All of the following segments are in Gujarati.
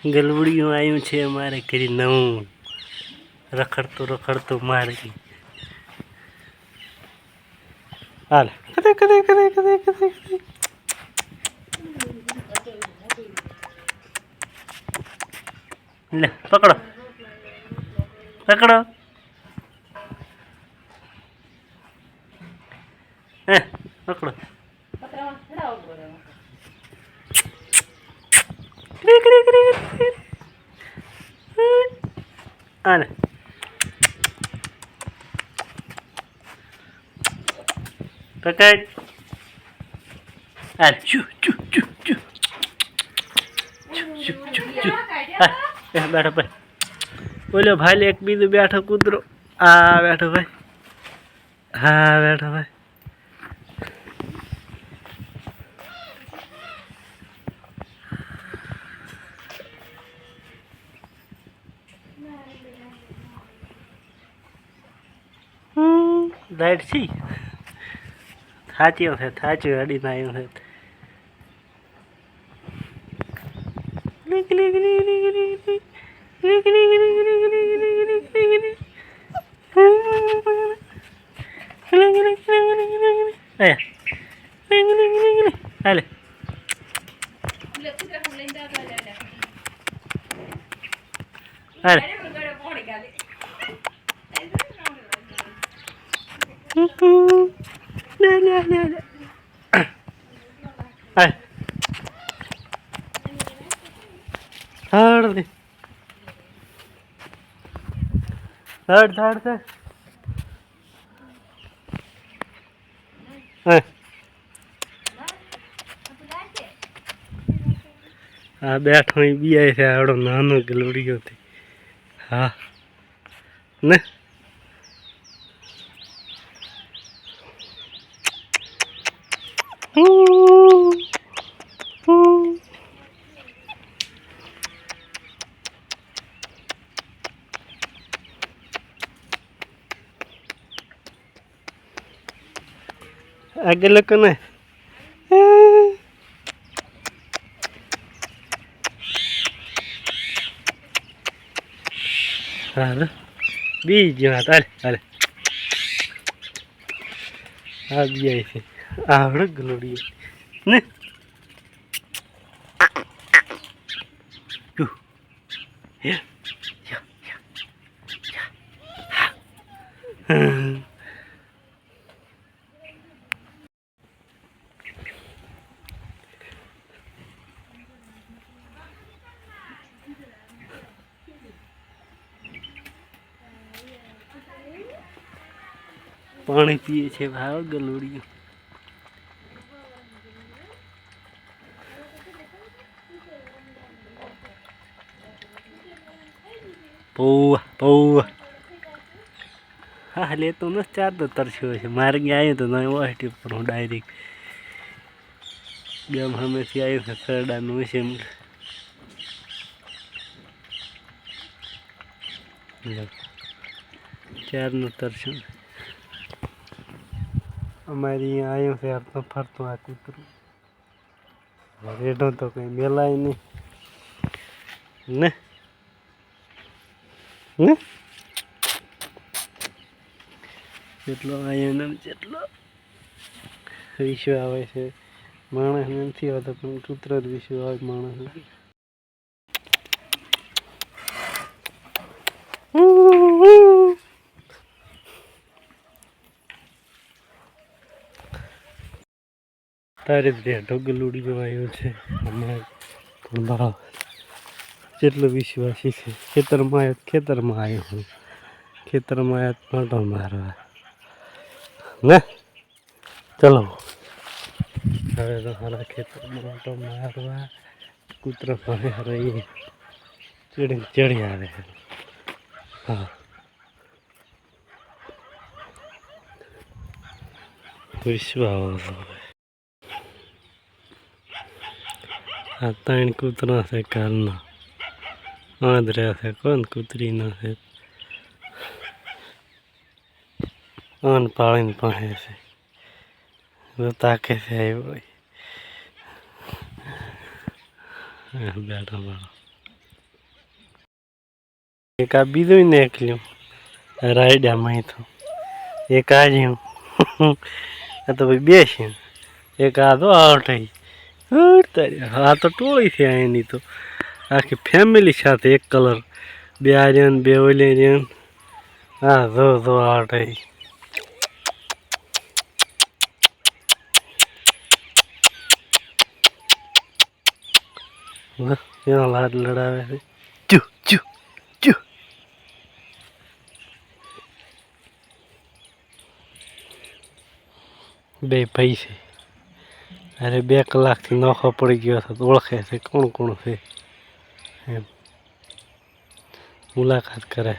ગલવડિયું આવ્યું છે અમારે ઘરે નવું રખડતો મારે હાલ કદે કદે કદે કદે કદે લે પકડો પકડો હે પકડો હાલે પકડ હાલ ચુ ચુ ચુ ચુ ચુ ચુ ચુ હા બેઠો ભાઈ બોલો ભાઈ એક બીજું બેઠો કૂતરો આ બેઠો ભાઈ હા બેઠો ભાઈ લાઈટ છે થાચ્યો છે અડીને આવ્યો છે હાલે હાલે હડ હા બેઠો બીઆઈ છે આવડો નાનો ગલોડીયો થી હા ને આગળ લોકો ને હાલે બીજી વાત હાલે હાલે હા બીઆઈ છે આવડો ગલોડીયો ને પાણી પીએ છે ભાવ ગલોડીયો પૌવા પૌવા હા લેતો ન ચાર તો તરસ્યો છે મારે ગયા આવ્યો તો નહીં વાટી પણ હું ડાયરેક્ટ ગમ હમેથી આવ્યું છે સરડાનું છે ચારનું તરસ્યું અમારી અહીંયા આવ્યું છે હરતો ફરતું આ કૂતરું રેડો તો કંઈ મેલાય નહીં ને ને જેટલો અહીંયા જેટલો વિશ્વ આવે છે માણસ નથી આવતો પણ કૂતરો જ વિશ્વ આવે માણસ તારે જ રેઢો ગલુડી જો આવ્યો છે હમણાં પણ ભાવ જેટલો વિશ્વાસી છે ખેતરમાં આવ્યો હું ખેતરમાં આવ્યા માટો મારવા ને ચલો હવે તો મારા ખેતરમાં માટો મારવા કૂતરો પણ રહી ચડી આવે હા વિશ્વ આવો આ ત્રણ કૂતરા છે કાલના આંધળ્યા છે કોણ કૂતરીના છે આન પાળીને પાસે છે તાકે છે આવ્યો બેઠો મારો એક આ બીજું નીકળ્યું રાયડામાં તો એક આજ્યું આ તો ભાઈ બેસ્યું એક આ તો આવઠાઈ આ તો ટોળી છે એની તો આખી ફેમિલી સાથે એક કલર બે આર્યન બે ઓલેરિયન હા જો આવઠાઈ એનો લાડ લડાવે છે ચુ ચુ ચુ બે ભાઈ છે અરે 2 કલાકથી નોખો પડી ગયો છે ઓળખે છે કોણ કોણ છે એમ મુલાકાત કરે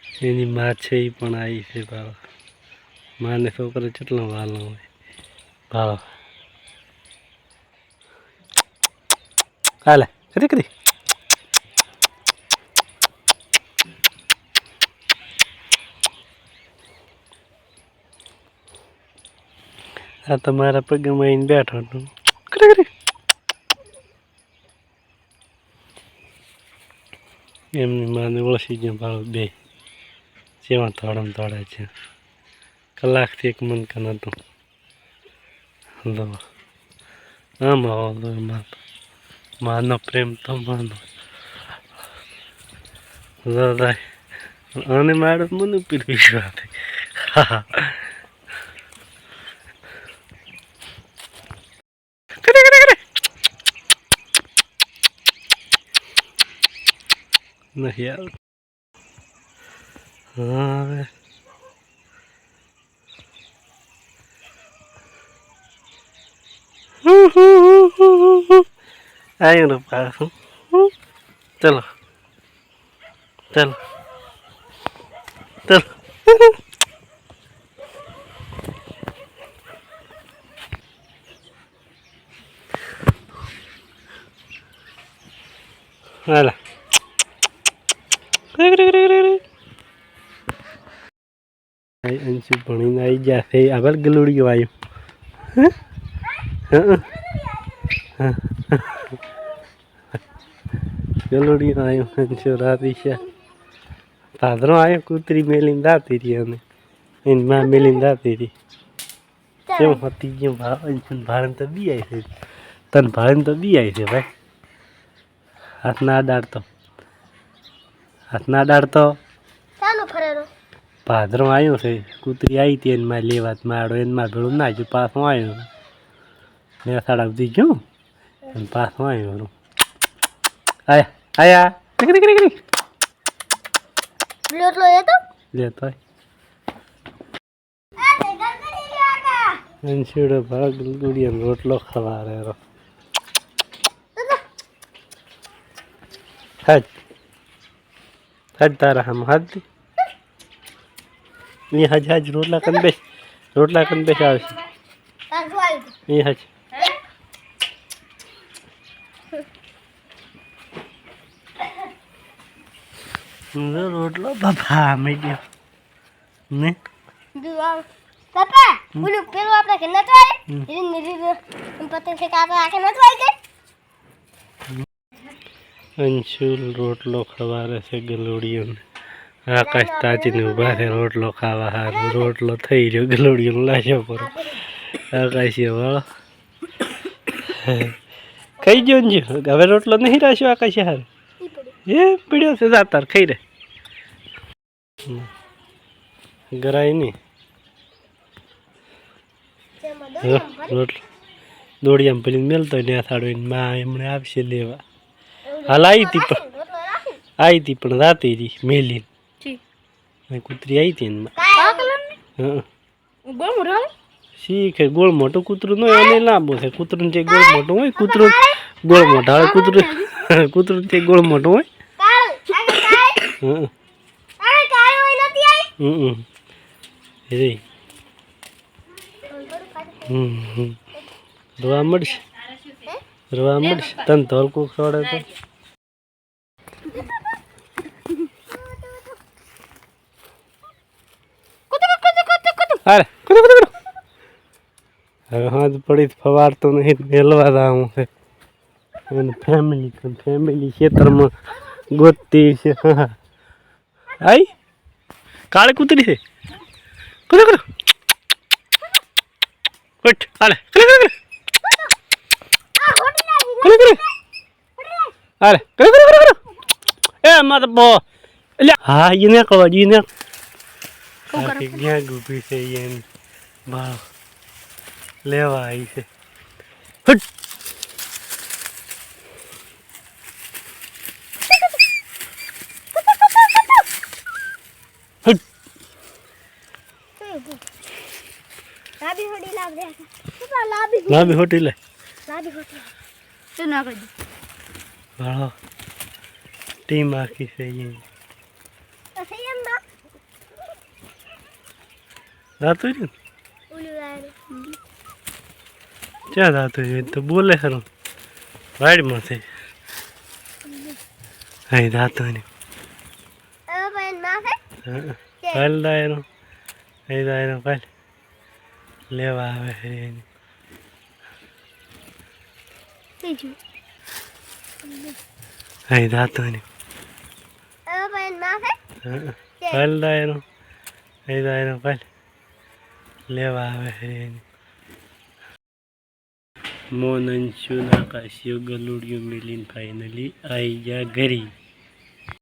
છે એની માં છે એ પણ આવી છે ભાવ માને છોકરો કેટલો વાલો હોય ભાવ હાલે કરી આ તમારા પગમાં આવીને બેઠો તું કરી એમની માને ઓળખી ગયા ભાવ બે જેવા થોડા છે કલાકથી એક મન કન હતું આમાં એમાં માનો પ્રેમ તો માનો અને મારે મને પીરવી વાત હા નહીં આવે હવે આવ્યું ને પાછું ચલો હાલા અંશુ ભણીને આવી જશે આભાર ગલુડિયું આવ્યું ગલુડિયું આવ્યું અંશુ રાતી છે ભાદરો આવ્યો કૂતરી મેલીને દાતી રહી અને એની માં મેલીને દાતી રહી કેમ હતી ગયું ભાવ અંશુ ભાડે તો બી આવી છે તને ભાડે તો બી આવી છે ભાઈ હાથ ના અડાડતો ભાદરો આવ્યો છે કૂતરી આવી હતી એમાં લેવાત માડો એમાં ભેળું નાખ્યું પાછું આવ્યું મેં સાડા બધી ગયું અને પાછું આવ્યું આયા લેતો અંશુડો ભાગ ગુડિયાનો રોટલો ખવા રહ્યો હજ તારા હમ હજ એ હજ રોટલા કન બેસ આવશે એ હજ રોટલો બાપા મીડિયો ને પપ્પા બોલું પેલું આપણે કે નતો આવી પતંગ છે કે આપણે આખે નતો આવી ગઈ અંશુલ રોટલો ખવારે છે ગલુડિયોને આકાશ તાચીને ઊભા છે રોટલો ખાવા હારું રોટલો થઈ રહ્યો ગલુડિયો લાશ્યો પર આકાશ વાળો ખાઈ ગયો ને હવે રોટલો નહીં રાખ્યો આકાશ હાર એ પીડ્યો છે જાતાર ખાઈ રે ગરાય નહીં રોટલો દોડિયામાં પેલી મેલતો ને થાળો માં એમણે આવશે લેવા હાલ આવી હતી પણ રાતી રહી મેલી કૂતરી આવી હતી શીખે ગોળ મોટું કૂતરું ન હોય એને લાંબો છે કૂતરું જે ગોળ મોટું હોય કૂતરું ગોળ મોટા હવે કૂતરું જે ગોળ મોટું હોય રે રવા મળશે તને ધોલકું ખવડે તો અરે હવે હાથ પડી ફવારતો નહીં મેલવા હું છે અને ફેમિલી ખેતરમાં ગોતતી છે. હા આઈ કાળે કૂતરી છે. કૂતરો કૂતરો ઉઠ હાલે આ હોટલ હાલે એ માં તો બો એટલે હા એને કહો એને ક્યાં ગૂપી છે એને ભાવ લેવા આવી છે. હટ હટ લાબી હોડી લાવ દે પપ્પા લાબી લાંબી હોટી લે હોડી તો ના કરી દે ભાળો ટીમ આખી છે એને તો એમ ના દાતું ને ઓલું વાળું ક્યાં દાતું તો બોલે ખરું વાડીમાં છે. અહીં દાતું ને હવે ભાઈ ના હે કાલ ડાયરો અહીં ડાયરો કાલ લેવા આવે છે એને બીજું અહીં દાતું ને હવે ભાઈ ના હે કાલ ડાયરો અહીં ડાયરો કાલ લેવા આવે છે એને મોન અંશુના કાશીઓ ગલુડિયું મિલીને ફાઇનલી આવી ગયા ઘરી.